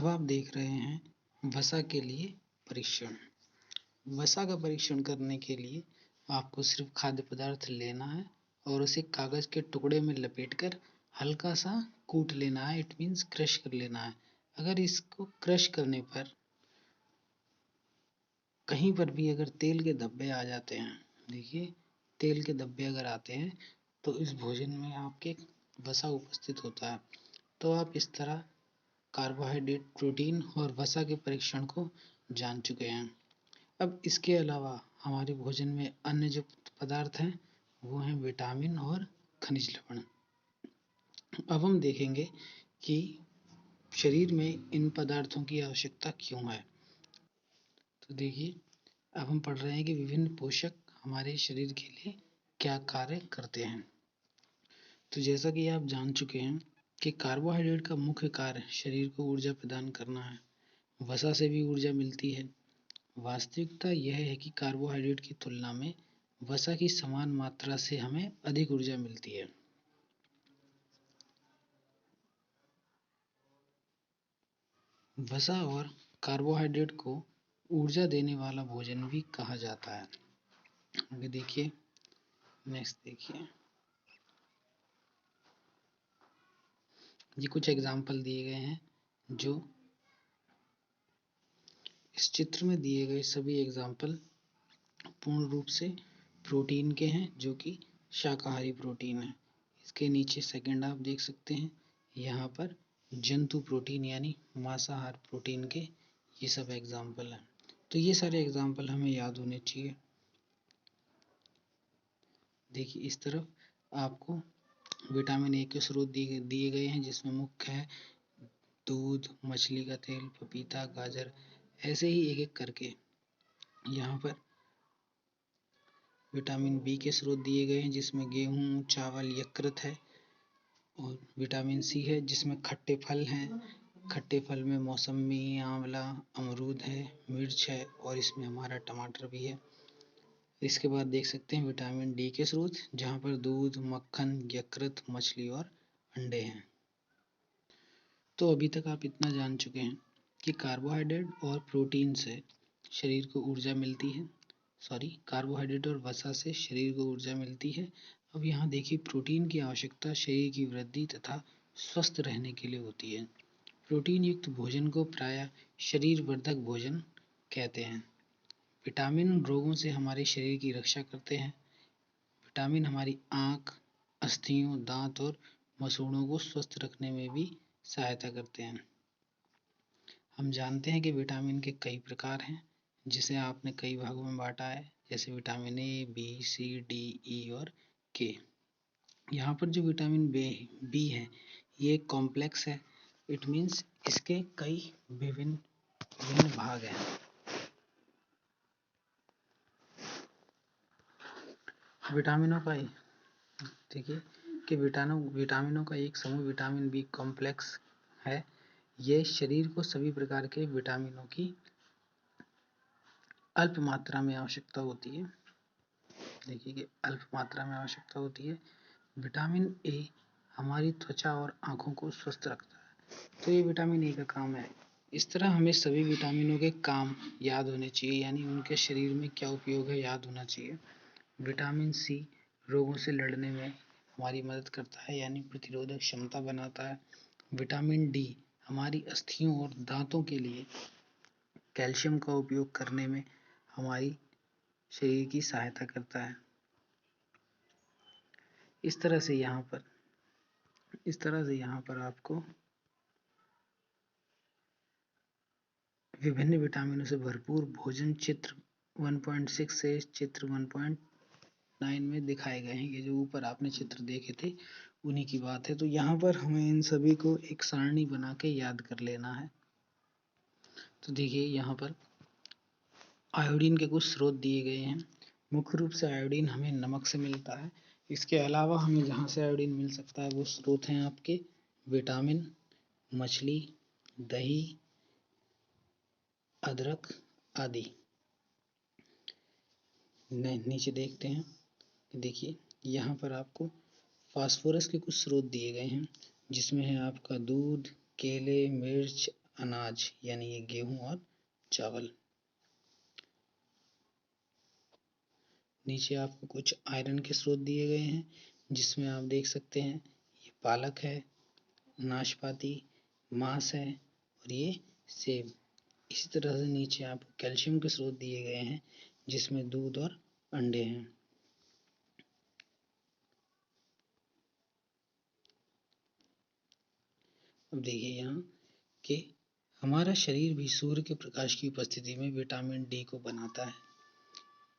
अब आप देख रहे हैं वसा के लिए परीक्षण। वसा का परीक्षण करने के लिए आपको सिर्फ खाद्य पदार्थ लेना है और उसे कागज के टुकड़े में लपेटकर हल्का सा कूट लेना है, इट मीन्स क्रश कर लेना है। अगर इसको क्रश करने पर कहीं पर भी अगर तेल के धब्बे आ जाते हैं, देखिए तेल के धब्बे अगर आते हैं तो इस भोजन में आपके वसा उपस्थित होता है। तो आप इस तरह कार्बोहाइड्रेट, प्रोटीन और वसा के परीक्षण को जान चुके हैं। अब इसके अलावा हमारे भोजन में अन्य जो पदार्थ हैं वो हैं विटामिन और खनिज लवण। अब हम देखेंगे कि शरीर में इन पदार्थों की आवश्यकता क्यों है। तो देखिए, अब हम पढ़ रहे हैं कि विभिन्न पोषक हमारे शरीर के लिए क्या कार्य करते हैं। तो जैसा कि आप जान चुके हैं कि कार्बोहाइड्रेट का मुख्य कार्य शरीर को ऊर्जा प्रदान करना है। वसा से भी ऊर्जा मिलती है। वास्तविकता यह है कि कार्बोहाइड्रेट की तुलना में वसा की समान मात्रा से हमें अधिक ऊर्जा मिलती है। वसा और कार्बोहाइड्रेट को ऊर्जा देने वाला भोजन भी कहा जाता है। आगे देखिए, नेक्स्ट देखिए, ये कुछ एग्जाम्पल दिए गए हैं जो इस चित्र में दिए गए सभी एग्जाम्पल पूर्ण रूप से प्रोटीन के हैं, जो कि शाकाहारी प्रोटीन है। इसके नीचे सेकंड आप देख सकते हैं, यहाँ पर जंतु प्रोटीन यानी मांसाहार प्रोटीन के ये सब एग्जाम्पल हैं। तो ये सारे एग्जाम्पल हमें याद होने चाहिए। देखिए, इस तरफ आपको विटामिन ए के स्रोत दिए गए हैं, जिसमें मुख्य है दूध, मछली का तेल, पपीता, गाजर, ऐसे ही एक एक करके यहाँ पर विटामिन बी के स्रोत दिए गए हैं, जिसमें गेहूँ, चावल, यकृत है। और विटामिन सी है जिसमें खट्टे फल हैं। खट्टे फल में मौसमी, आंवला, अमरूद है, मिर्च है और इसमें हमारा टमाटर भी है। इसके बाद देख सकते हैं विटामिन डी के स्रोत, जहाँ पर दूध, मक्खन, यकृत, मछली और अंडे हैं। तो अभी तक आप इतना जान चुके हैं कि कार्बोहाइड्रेट और प्रोटीन से शरीर को ऊर्जा मिलती है। कार्बोहाइड्रेट और वसा से शरीर को ऊर्जा मिलती है। अब यहाँ देखिए, प्रोटीन की आवश्यकता शरीर की वृद्धि तथा स्वस्थ रहने के लिए होती है। प्रोटीन युक्त भोजन को प्रायः शरीर वर्धक भोजन कहते हैं। विटामिन रोगों से हमारे शरीर की रक्षा करते हैं। विटामिन हमारी आँख, अस्थियों, दांत और मसूड़ों को स्वस्थ रखने में भी सहायता करते हैं। हम जानते हैं कि विटामिन के कई प्रकार हैं, जिसे आपने कई भागों में बांटा है, जैसे vitamin A, B, C, D, E और के। यहाँ पर जो विटामिन बी है, ये कॉम्प्लेक्स है, इट मीन्स इसके कई विभिन्न भाग हैं। विटामिनों का देखिए कि विटामिनों का एक समूह विटामिन बी कॉम्प्लेक्स है। ये शरीर को सभी प्रकार के विटामिनों की अल्प मात्रा में आवश्यकता होती है। देखिए कि अल्प मात्रा में आवश्यकता होती है। विटामिन ए हमारी त्वचा और आँखों को स्वस्थ रखता है, तो ये विटामिन ए का काम है। इस तरह हमें सभी विटामिनों के काम याद होने चाहिए, यानी उनके शरीर में क्या उपयोग है याद होना चाहिए। विटामिन सी रोगों से लड़ने में हमारी मदद करता है, यानी प्रतिरोधक क्षमता बनाता है। विटामिन डी हमारी अस्थियों और दांतों के लिए कैल्शियम का उपयोग करने में हमारी शरीर की सहायता करता है। इस तरह से यहाँ पर आपको विभिन्न विटामिनों से भरपूर भोजन चित्र 1.6 से चित्र 1.9 में दिखाए गए हैं। ये जो ऊपर आपने चित्र देखे थे उन्हीं की बात है। तो यहाँ पर हमें इन सभी को एक सारणी बना के याद कर लेना है। तो देखिए, यहाँ पर आयोडीन के कुछ स्रोत दिए गए हैं। मुख्य रूप से आयोडीन हमें नमक से मिलता है। इसके अलावा हमें जहाँ से आयोडीन मिल सकता है वो स्रोत हैं आपके विटामिन, मछली, दही, अदरक आदि। नीचे देखते हैं, देखिए यहाँ पर आपको फास्फोरस के कुछ स्रोत दिए गए हैं, जिसमें है आपका दूध, केले, मिर्च, अनाज यानी ये गेहूं और चावल। नीचे आपको कुछ आयरन के स्रोत दिए गए हैं, जिसमें आप देख सकते हैं ये पालक है, नाशपाती, मांस है और ये सेब। इसी तरह से नीचे आपको कैल्शियम के स्रोत दिए गए हैं, जिसमें दूध और अंडे हैं। अब देखिए यहाँ कि हमारा शरीर भी सूर्य के प्रकाश की उपस्थिति में विटामिन डी को बनाता है।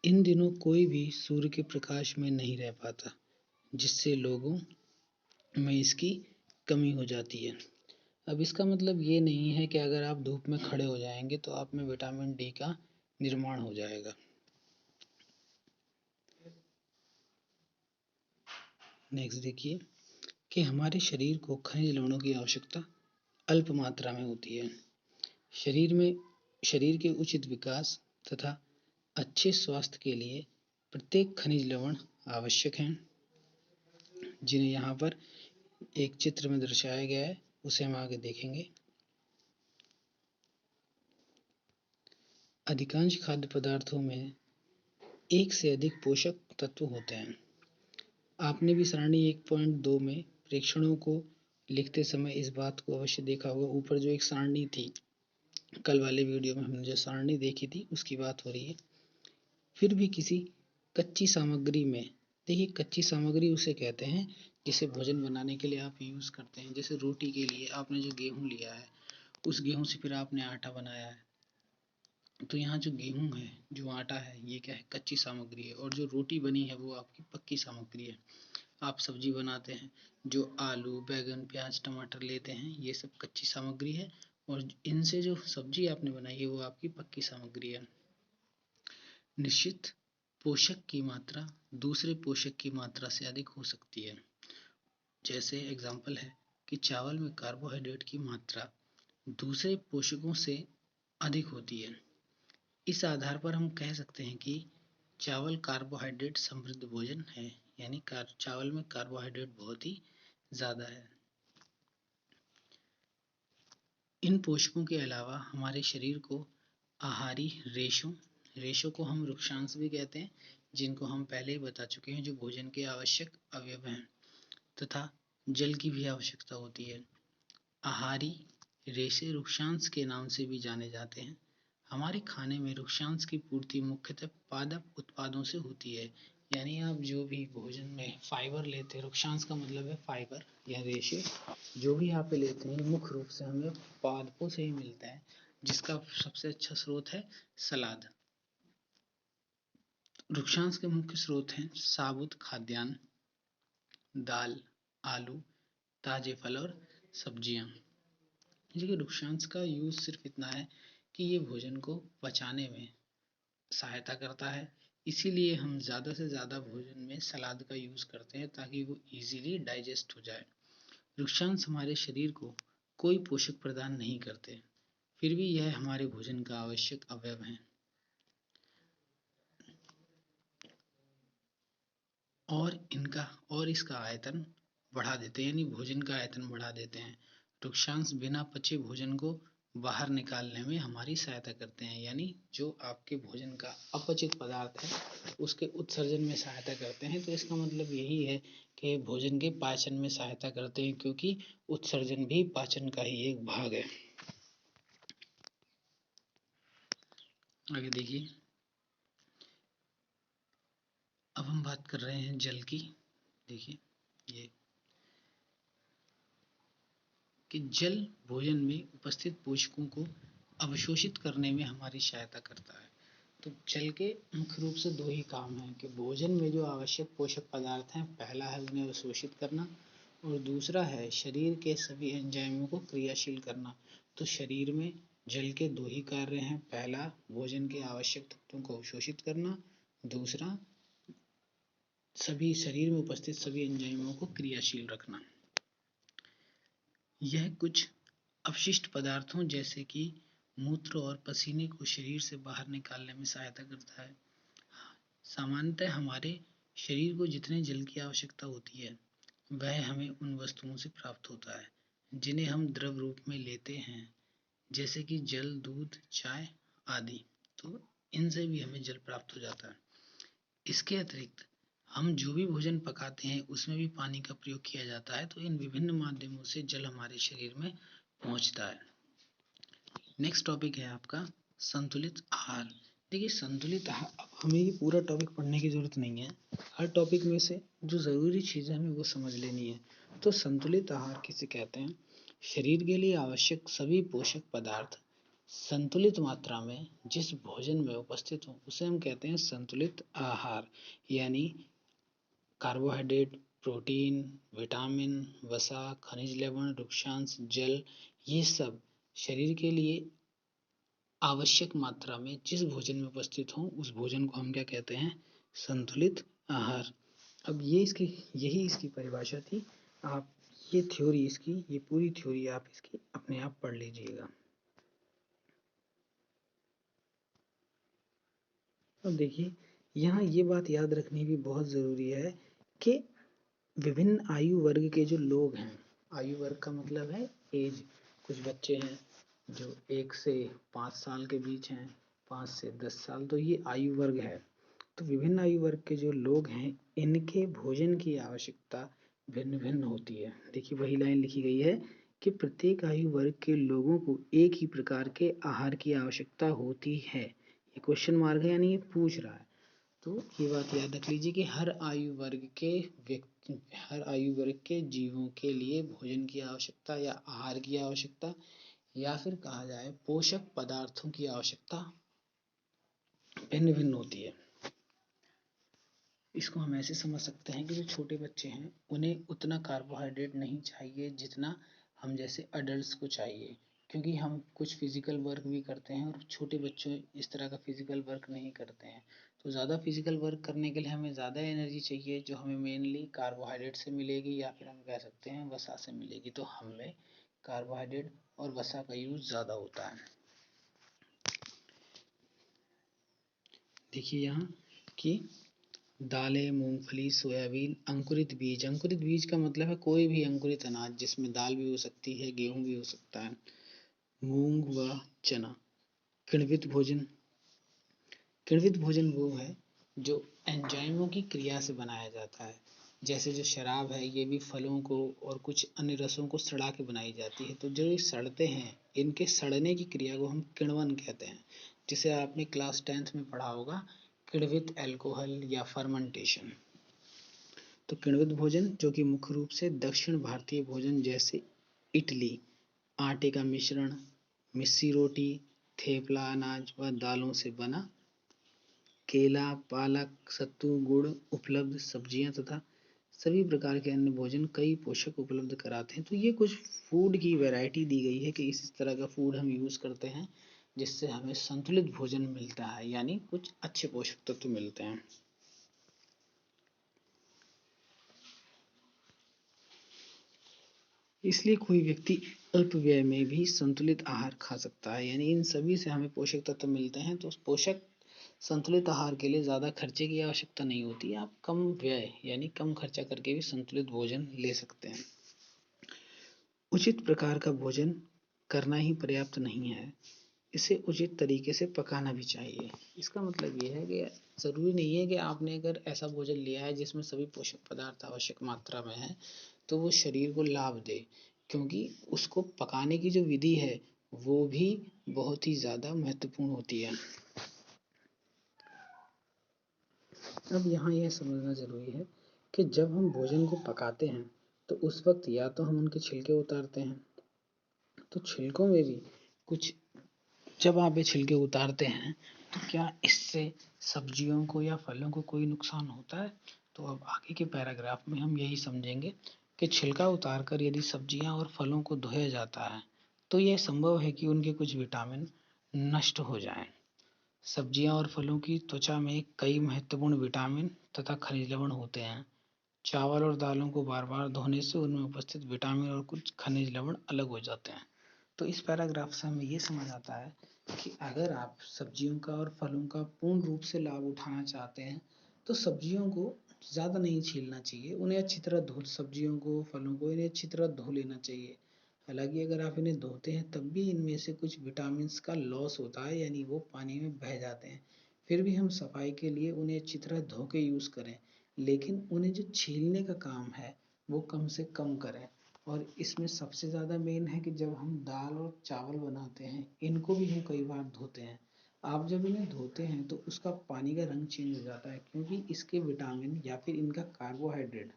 इन दिनों कोई भी सूर्य के प्रकाश में नहीं रह पाता, जिससे लोगों में इसकी कमी हो जाती है। अब इसका मतलब ये नहीं है कि अगर आप धूप में खड़े हो जाएंगे तो आप में विटामिन डी का निर्माण हो जाएगा। नेक्स्ट देखिए कि हमारे शरीर को खनिज लवणों की आवश्यकता अल्प मात्रा में होती है। शरीर के उचित विकास तथा अच्छे स्वास्थ्य के लिए प्रत्येक खनिज लवण आवश्यक हैं, जिन्हें यहाँ पर एक चित्र में दर्शाया गया है, उसे हम आगे देखेंगे। अधिकांश खाद्य पदार्थों में एक से अधिक पोषक तत्व होते हैं। आपने भी सारणी 1.2 में प्रेक्षणों को लिखते समय इस बात को अवश्य देखा होगा। ऊपर जो एक सारणी थी, कल वाले वीडियो में हमने जो सारणी देखी थी उसकी बात हो रही है। फिर भी किसी कच्ची सामग्री में, देखिए कच्ची सामग्री उसे कहते हैं जिसे भोजन बनाने के लिए आप यूज करते हैं। जैसे रोटी के लिए आपने जो गेहूं लिया है, उस गेहूं से फिर आपने आटा बनाया है, तो यहाँ जो गेहूं है, जो आटा है, ये क्या है, कच्ची सामग्री है। और जो रोटी बनी है वो आपकी पक्की सामग्री है। आप सब्जी बनाते हैं, जो आलू, बैगन, प्याज, टमाटर लेते हैं, ये सब कच्ची सामग्री है। और इनसे जो सब्जी आपने बनाई है वो आपकी पक्की सामग्री है। निश्चित पोषक की मात्रा दूसरे पोषक की मात्रा से अधिक हो सकती है। जैसे एग्जाम्पल है कि चावल में कार्बोहाइड्रेट की मात्रा दूसरे पोषकों से अधिक होती है। इस आधार पर हम कह सकते हैं कि चावल कार्बोहाइड्रेट समृद्ध भोजन है, यानी चावल में कार्बोहाइड्रेट बहुत ही ज़्यादा है। इन पोषकों के अलावा हमारे शरीर को आहारी रेशों को हम वृक्षांश भी कहते हैं, जिनको हम पहले ही बता चुके हैं, जो भोजन के आवश्यक अवयव हैं, तथा जल की भी आवश्यकता होती है। आहारी रेशे वृक्षांश के नाम से भी जाने जाते हैं। हमारे खाने में वृक्षांश की पूर्ति मुख्यतः पादप उत्पादों से होती है। यानी आप जो भी भोजन में फाइबर लेते हैं, वृक्षांश का मतलब है फाइबर या रेशे, जो भी आप लेते हैं मुख्य रूप से हमें पादपों से ही मिलता है, जिसका सबसे अच्छा स्रोत है सलाद। वृक्षांश के मुख्य स्रोत हैं साबुत खाद्यान्न, दाल, आलू, ताजे फल और सब्जियां। देखिए वृक्षांश का यूज सिर्फ इतना है कि ये भोजन को पचाने में सहायता करता है, इसीलिए हम ज़्यादा से ज़्यादा भोजन में सलाद का यूज करते हैं ताकि वो इजीली डाइजेस्ट हो जाए। वृक्षांश हमारे शरीर को कोई पोषक प्रदान नहीं करते, फिर भी यह हमारे भोजन का आवश्यक अवयव है और इसका आयतन बढ़ा देते हैं, यानी भोजन का आयतन बढ़ा देते हैं। वृक्षांश बिना पचे भोजन को बाहर निकालने में हमारी सहायता करते हैं, यानी जो आपके भोजन का अपचित पदार्थ है उसके उत्सर्जन में सहायता करते हैं। तो इसका मतलब यही है कि भोजन के पाचन में सहायता करते हैं, क्योंकि उत्सर्जन भी पाचन का ही एक भाग है। आगे देखिए, अब हम बात कर रहे हैं जल की। देखिए ये कि जल भोजन में उपस्थित पोषकों को अवशोषित करने में हमारी सहायता करता है। तो जल के मुख्य रूप से दो ही काम हैं कि भोजन में जो आवश्यक पोषक पदार्थ हैं, पहला है उन्हें अवशोषित करना और दूसरा है शरीर के सभी एंजाइमों को क्रियाशील करना। तो शरीर में जल के दो ही कार्य हैं, पहला भोजन के आवश्यक तत्वों को अवशोषित करना, दूसरा सभी शरीर में उपस्थित सभी एंजाइमों को क्रियाशील रखना। यह कुछ अपशिष्ट पदार्थों जैसे कि मूत्र और पसीने को शरीर से बाहर निकालने में सहायता करता है। सामान्यतः हमारे शरीर को जितने जल की आवश्यकता होती है वह हमें उन वस्तुओं से प्राप्त होता है जिन्हें हम द्रव रूप में लेते हैं, जैसे कि जल, दूध, चाय आदि। तो इनसे भी हमें जल प्राप्त हो जाता है। इसके अतिरिक्त हम जो भी भोजन पकाते हैं उसमें भी पानी का प्रयोग किया जाता है। तो इन विभिन्न माध्यमों से जल हमारे शरीर में पहुंचता है। नेक्स्ट टॉपिक है आपका संतुलित आहार। देखिए संतुलित आहार, अब हमें ये पूरा टॉपिक पढ़ने की जरूरत नहीं है। हर टॉपिक में से जो ज़रूरी चीज़ें हमें वो समझ लेनी है। तो संतुलित आहार किसे कहते हैं? शरीर के लिए आवश्यक सभी पोषक पदार्थ संतुलित मात्रा में जिस भोजन में उपस्थित हो उसे हम कहते हैं संतुलित आहार। यानी कार्बोहाइड्रेट, प्रोटीन, विटामिन, वसा, खनिज लवण, रुक्षांश, जल, ये सब शरीर के लिए आवश्यक मात्रा में जिस भोजन में उपस्थित हो उस भोजन को हम क्या कहते हैं? संतुलित आहार। अब यही इसकी परिभाषा थी। आप ये थ्योरी इसकी, ये पूरी थ्योरी आप इसकी अपने आप पढ़ लीजिएगा। अब देखिए यहाँ ये बात याद रखनी भी बहुत ज़रूरी है कि विभिन्न आयु वर्ग के जो लोग हैं, आयु वर्ग का मतलब है एज, कुछ बच्चे हैं जो 1 से 5 साल के बीच हैं, 5 से 10 साल, तो ये आयु वर्ग है। तो विभिन्न आयु वर्ग के जो लोग हैं इनके भोजन की आवश्यकता भिन्न भिन्न होती है। देखिए वही लाइन लिखी गई है कि प्रत्येक आयु वर्ग के लोगों को एक ही प्रकार के आहार की आवश्यकता होती है। ये क्वेश्चन मार्क है, यानी ये पूछ रहा है। तो ये बात याद रख लीजिए कि हर आयु वर्ग के जीवों के लिए भोजन की आवश्यकता या आहार की आवश्यकता या फिर कहा जाए पोषक पदार्थों की आवश्यकता भिन्न भिन्न होती है। इसको हम ऐसे समझ सकते हैं कि जो छोटे बच्चे हैं उन्हें उतना कार्बोहाइड्रेट नहीं चाहिए जितना हम जैसे अडल्ट को चाहिए, क्योंकि हम कुछ फिजिकल वर्क भी करते हैं और छोटे बच्चे इस तरह का फिजिकल वर्क नहीं करते हैं। तो ज़्यादा फिजिकल वर्क करने के लिए हमें ज़्यादा एनर्जी चाहिए जो हमें मेनली कार्बोहाइड्रेट से मिलेगी या फिर हम कह सकते हैं वसा से मिलेगी। तो हमें कार्बोहाइड्रेट और वसा का यूज़ ज़्यादा होता है। देखिए यहाँ कि दालें, मूंगफली, सोयाबीन, अंकुरित बीज का मतलब है कोई भी अंकुरित अनाज जिसमें दाल भी हो सकती है, गेहूं भी हो सकता है, मूंग व चना। किण्वित भोजन, किण्वित भोजन वो है जो एंजाइमों की क्रिया से बनाया जाता है। जैसे जो शराब है ये भी फलों को और कुछ अन्य रसों को सड़ा के बनाई जाती है। तो जो ये सड़ते हैं इनके सड़ने की क्रिया को हम किण्वन कहते हैं, जिसे आपने क्लास 10th में पढ़ा होगा, किण्वित अल्कोहल या फर्मेंटेशन। तो किण्वित भोजन जो कि मुख्य रूप से दक्षिण भारतीय भोजन जैसे इडली, आटे का मिश्रण, मिस्सी रोटी, थेपला, अनाज व दालों से बना, केला, पालक, सत्तू, गुड़ उपलब्ध सब्जियां तथा सभी प्रकार के अन्य भोजन कई पोषक उपलब्ध कराते हैं। तो ये कुछ फूड की वैरायटी दी गई है कि इस तरह का फूड हम यूज़ करते हैं जिससे हमें संतुलित भोजन मिलता है, यानी कुछ अच्छे पोषक तत्व मिलते हैं। इसलिए कोई व्यक्ति अल्प व्यय में भी संतुलित आहार खा सकता है, यानी इन सभी से हमें पोषक तत्व मिलते हैं। तो पोषक संतुलित आहार के लिए ज़्यादा खर्चे की आवश्यकता नहीं होती, आप कम व्यय यानी कम खर्चा करके भी संतुलित भोजन ले सकते हैं। उचित प्रकार का भोजन करना ही पर्याप्त नहीं है, इसे उचित तरीके से पकाना भी चाहिए। इसका मतलब ये है कि ज़रूरी नहीं है कि आपने अगर ऐसा भोजन लिया है जिसमें सभी पोषक पदार्थ आवश्यक मात्रा में है तो वो शरीर को लाभ दे, क्योंकि उसको पकाने की जो विधि है वो भी बहुत ही ज़्यादा महत्वपूर्ण होती है। अब यहाँ यह समझना ज़रूरी है कि जब हम भोजन को पकाते हैं तो उस वक्त या तो हम उनके छिलके उतारते हैं, तो छिलकों में भी कुछ, जब आप ये छिलके उतारते हैं तो क्या इससे सब्जियों को या फलों को कोई नुकसान होता है? तो अब आगे के पैराग्राफ में हम यही समझेंगे कि छिलका उतारकर यदि सब्जियां और फलों को धोया जाता है तो यह संभव है कि उनके कुछ विटामिन नष्ट हो जाएं। सब्जियां और फलों की त्वचा में कई महत्वपूर्ण विटामिन तथा खनिज लवण होते हैं। चावल और दालों को बार बार धोने से उनमें उपस्थित विटामिन और कुछ खनिज लवण अलग हो जाते हैं। तो इस पैराग्राफ से हमें ये समझ आता है कि अगर आप सब्जियों का और फलों का पूर्ण रूप से लाभ उठाना चाहते हैं तो सब्जियों को ज़्यादा नहीं छीलना चाहिए, उन्हें अच्छी तरह धो, सब्जियों को फलों को इन्हें अच्छी तरह धो लेना चाहिए। हालांकि अगर आप इन्हें धोते हैं तब भी इनमें से कुछ विटामिन का लॉस होता है, यानी वो पानी में बह जाते हैं। फिर भी हम सफाई के लिए उन्हें अच्छी तरह धो के यूज़ करें, लेकिन उन्हें जो छीलने का काम है वो कम से कम करें। और इसमें सबसे ज़्यादा मेन है कि जब हम दाल और चावल बनाते हैं इनको भी हम कई बार धोते हैं। आप जब इन्हें धोते हैं तो उसका पानी का रंग चेंज हो जाता है, क्योंकि इसके विटामिन या फिर इनका कार्बोहाइड्रेट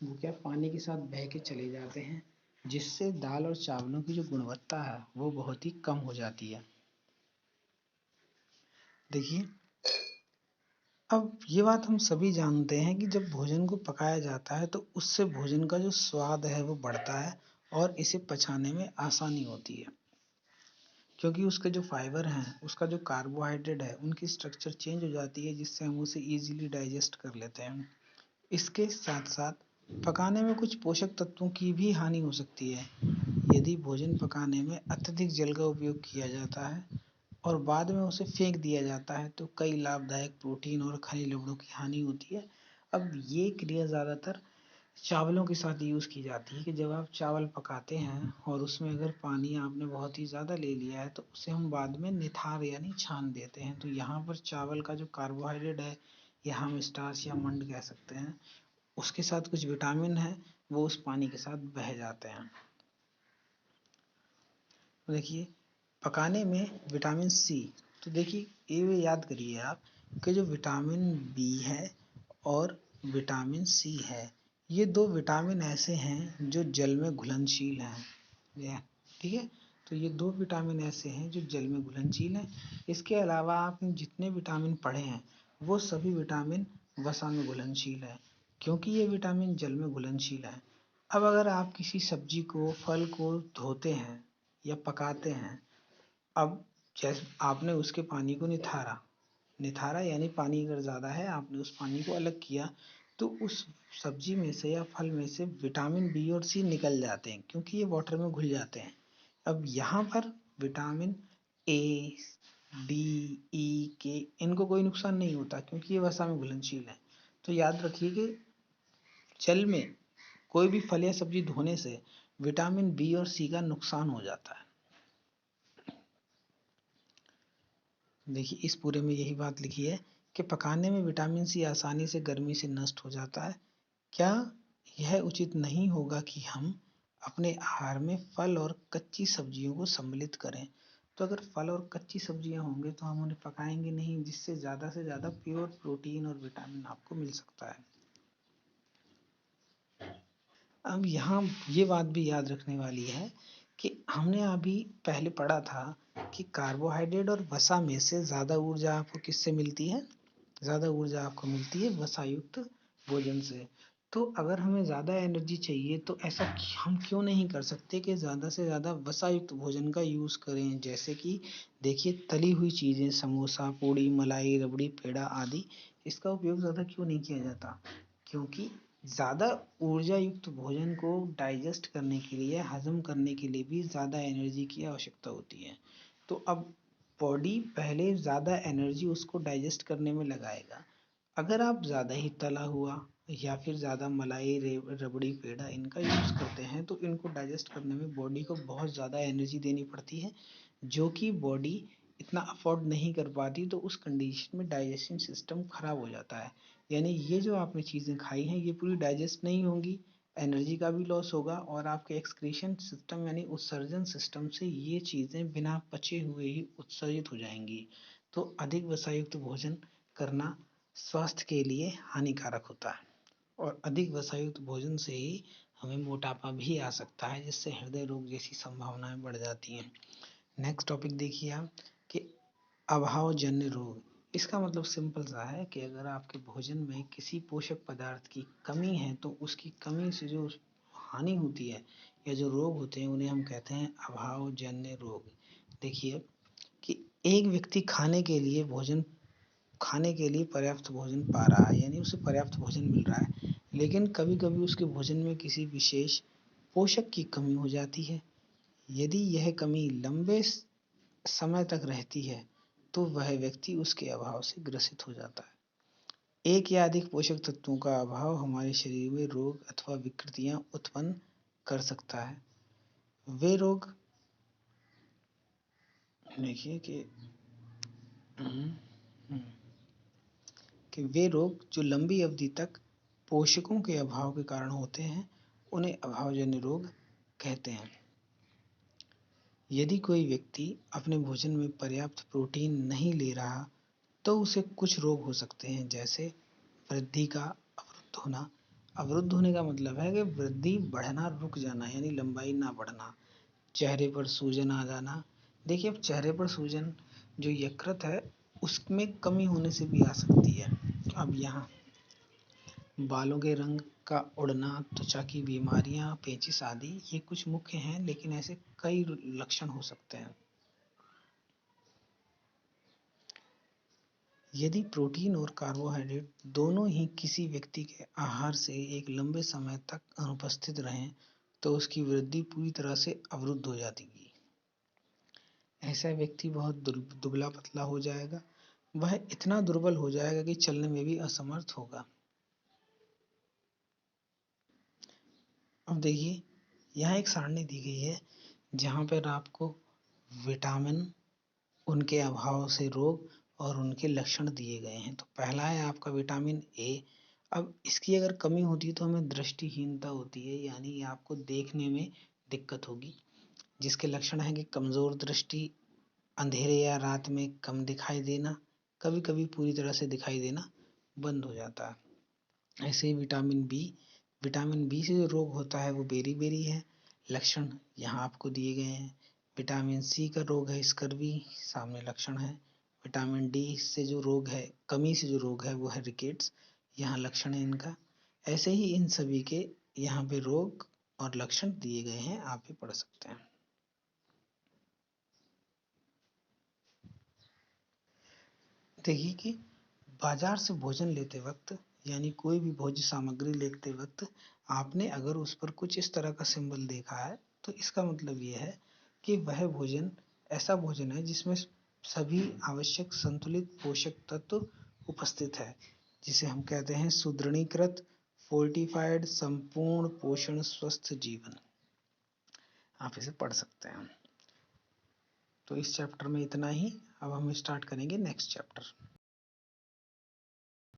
वो क्या पानी के साथ बह के चले जाते हैं, जिससे दाल और चावलों की जो गुणवत्ता है वो बहुत ही कम हो जाती है। देखिए, अब ये बात हम सभी जानते हैं कि जब भोजन को पकाया जाता है तो उससे भोजन का जो स्वाद है वो बढ़ता है और इसे पचाने में आसानी होती है, क्योंकि उसके जो फाइबर हैं, उसका जो कार्बोहाइड्रेट है, उनकी स्ट्रक्चर चेंज हो जाती है, जिससे हम उसे इजीली डाइजेस्ट कर लेते हैं। इसके साथ साथ पकाने में कुछ पोषक तत्वों की भी हानि हो सकती है। यदि भोजन पकाने में अत्यधिक जल का उपयोग किया जाता है और बाद में उसे फेंक दिया जाता है तो कई लाभदायक प्रोटीन और खनिज लवणों की हानि होती है। अब ये क्रिया ज़्यादातर चावलों के साथ यूज़ की जाती है कि जब आप चावल पकाते हैं और उसमें अगर पानी आपने बहुत ही ज़्यादा ले लिया है तो उसे हम बाद में निथार यानी छान देते हैं, तो यहाँ पर चावल का जो कार्बोहाइड्रेट है या हम स्टार्च या मंड कह सकते हैं, उसके साथ कुछ विटामिन है वो उस पानी के साथ बह जाते हैं। देखिए, पकाने में विटामिन सी, तो देखिए ये याद करिए आप कि जो विटामिन बी है और विटामिन सी है, ये दो विटामिन ऐसे हैं जो जल में घुलनशील हैं। ठीक है, तो ये दो विटामिन ऐसे हैं जो जल में घुलनशील हैं। इसके अलावा आपने जितने विटामिन पढ़े हैं वो सभी विटामिन वसा में घुलनशील है, क्योंकि ये विटामिन जल में घुलनशील है। अब अगर आप किसी सब्जी को फल को धोते हैं या पकाते हैं, अब जैसे आपने उसके पानी को निथारा, निथारा यानी पानी अगर ज़्यादा है आपने उस पानी को अलग किया तो उस सब्जी में से या फल में से विटामिन बी और सी निकल जाते हैं, क्योंकि ये वाटर में घुल जाते हैं। अब यहाँ पर विटामिन ए, डी, ई, के इनको कोई नुकसान नहीं होता, क्योंकि ये वसा में घुलनशील है। तो याद रखिए कि जल में कोई भी फल या सब्जी धोने से विटामिन बी और सी का नुकसान हो जाता है। देखिए, इस पूरे में यही बात लिखी है कि पकाने में विटामिन सी आसानी से गर्मी से नष्ट हो जाता है। क्या यह उचित नहीं होगा कि हम अपने आहार में फल और कच्ची सब्जियों को सम्मिलित करें? तो अगर फल और कच्ची सब्जियां होंगे तो हम उन्हें पकाएंगे नहीं, जिससे ज़्यादा से ज़्यादा प्योर प्रोटीन और विटामिन आपको मिल सकता है। अब यहाँ ये बात भी याद रखने वाली है कि हमने अभी पहले पढ़ा था कि कार्बोहाइड्रेट और वसा में से ज़्यादा ऊर्जा आपको किससे मिलती है? ज़्यादा ऊर्जा आपको मिलती है वसा युक्त भोजन से। तो अगर हमें ज़्यादा एनर्जी चाहिए तो ऐसा हम क्यों नहीं कर सकते कि ज़्यादा से ज़्यादा वसा युक्त भोजन का यूज़ करें? जैसे कि देखिए, तली हुई चीज़ें, समोसा, पूड़ी, मलाई, रबड़ी, पेड़ा आदि, इसका उपयोग ज़्यादा क्यों नहीं किया जाता? क्योंकि ज़्यादा ऊर्जा युक्त भोजन को डाइजेस्ट करने के लिए, हजम करने के लिए भी ज़्यादा एनर्जी की आवश्यकता होती है। तो अब बॉडी पहले ज़्यादा एनर्जी उसको डाइजेस्ट करने में लगाएगा। अगर आप ज़्यादा ही तला हुआ या फिर ज़्यादा मलाई, रबड़ी, पेड़ा इनका यूज़ करते हैं तो इनको डाइजेस्ट करने में बॉडी को बहुत ज़्यादा एनर्जी देनी पड़ती है, जो कि बॉडी इतना अफोर्ड नहीं कर पाती, तो उस कंडीशन में डाइजेशन सिस्टम खराब हो जाता है। यानी ये जो आपने चीज़ें खाई हैं ये पूरी डाइजेस्ट नहीं होंगी, एनर्जी का भी लॉस होगा और आपके एक्सक्रीशन सिस्टम यानी उत्सर्जन सिस्टम से ये चीज़ें बिना पचे हुए ही उत्सर्जित हो जाएंगी। तो अधिक वसायुक्त भोजन करना स्वास्थ्य के लिए हानिकारक होता है, और अधिक वसायुक्त भोजन से ही हमें मोटापा भी आ सकता है, जिससे हृदय रोग जैसी संभावनाएं बढ़ जाती हैं। नेक्स्ट टॉपिक देखिए आप कि अभावजन्य रोग। इसका मतलब सिंपल सा है कि अगर आपके भोजन में किसी पोषक पदार्थ की कमी है तो उसकी कमी से जो हानि होती है या जो रोग होते हैं उन्हें हम कहते हैं अभावजन्य रोग। देखिए कि एक व्यक्ति खाने के लिए पर्याप्त भोजन पा रहा है, यानी उसे पर्याप्त भोजन मिल रहा है, लेकिन कभी कभी उसके भोजन में किसी विशेष पोषक की कमी हो जाती है। यदि यह कमी लंबे समय तक रहती है तो वह व्यक्ति उसके अभाव से ग्रसित हो जाता है। एक या अधिक पोषक तत्वों का अभाव हमारे शरीर में रोग अथवा विकृतियां उत्पन्न कर सकता है। वे रोग देखिए कि वे रोग जो लंबी अवधि तक पोषकों के अभाव के कारण होते हैं उन्हें अभावजन्य रोग कहते हैं। यदि कोई व्यक्ति अपने भोजन में पर्याप्त प्रोटीन नहीं ले रहा तो उसे कुछ रोग हो सकते हैं, जैसे वृद्धि का अवरुद्ध होना। अवरुद्ध होने का मतलब है कि वृद्धि बढ़ना रुक जाना, यानी लंबाई ना बढ़ना। चेहरे पर सूजन आ जाना। देखिए, अब चेहरे पर सूजन जो यकृत है उसमें कमी होने से भी आ सकती है। अब यहाँ बालों के रंग का उड़ना, त्वचा की बीमारियां, पेचिश आदि ये कुछ मुख्य हैं, लेकिन ऐसे कई लक्षण हो सकते हैं। यदि प्रोटीन और कार्बोहाइड्रेट दोनों ही किसी व्यक्ति के आहार से एक लंबे समय तक अनुपस्थित रहें तो उसकी वृद्धि पूरी तरह से अवरुद्ध हो जाती है। ऐसा व्यक्ति बहुत दुबला पतला हो जाएगा। वह इतना दुर्बल हो जाएगा कि चलने में भी असमर्थ होगा। अब देखिए, यहाँ एक सारणी दी गई है जहाँ पर आपको विटामिन, उनके अभाव से रोग और उनके लक्षण दिए गए हैं। तो पहला है आपका विटामिन ए। अब इसकी अगर कमी होती है तो हमें दृष्टिहीनता होती है, यानी आपको देखने में दिक्कत होगी, जिसके लक्षण है कि कमजोर दृष्टि, अंधेरे या रात में कम दिखाई देना, कभी कभी पूरी तरह से दिखाई देना बंद हो जाता है। ऐसे ही विटामिन बी से जो रोग होता है वो बेरी बेरी है। लक्षण यहाँ आपको दिए गए हैं। विटामिन सी का रोग है स्कर्वी, सामने लक्षण है। विटामिन डी से जो रोग है, कमी से जो रोग है वो है रिकेट्स, यहाँ लक्षण है इनका। ऐसे ही इन सभी के यहाँ पे रोग और लक्षण दिए गए हैं, आप भी पढ़ सकते हैं। देखिए कि बाजार से भोजन लेते वक्त, यानी कोई भी भोज्य सामग्री लेते वक्त आपने अगर उस पर कुछ इस तरह का सिंबल देखा है तो इसका मतलब ये है कि वह भोजन ऐसा भोजन है जिसमें सभी आवश्यक संतुलित पोषक तत्व उपस्थित है, जिसे हम कहते हैं सुदृढ़ीकृत, फोर्टिफाइड, संपूर्ण पोषण स्वस्थ जीवन। आप इसे पढ़ सकते हैं। तो इस चैप्टर में इतना ही। अब हम स्टार्ट करेंगे नेक्स्ट चैप्टर।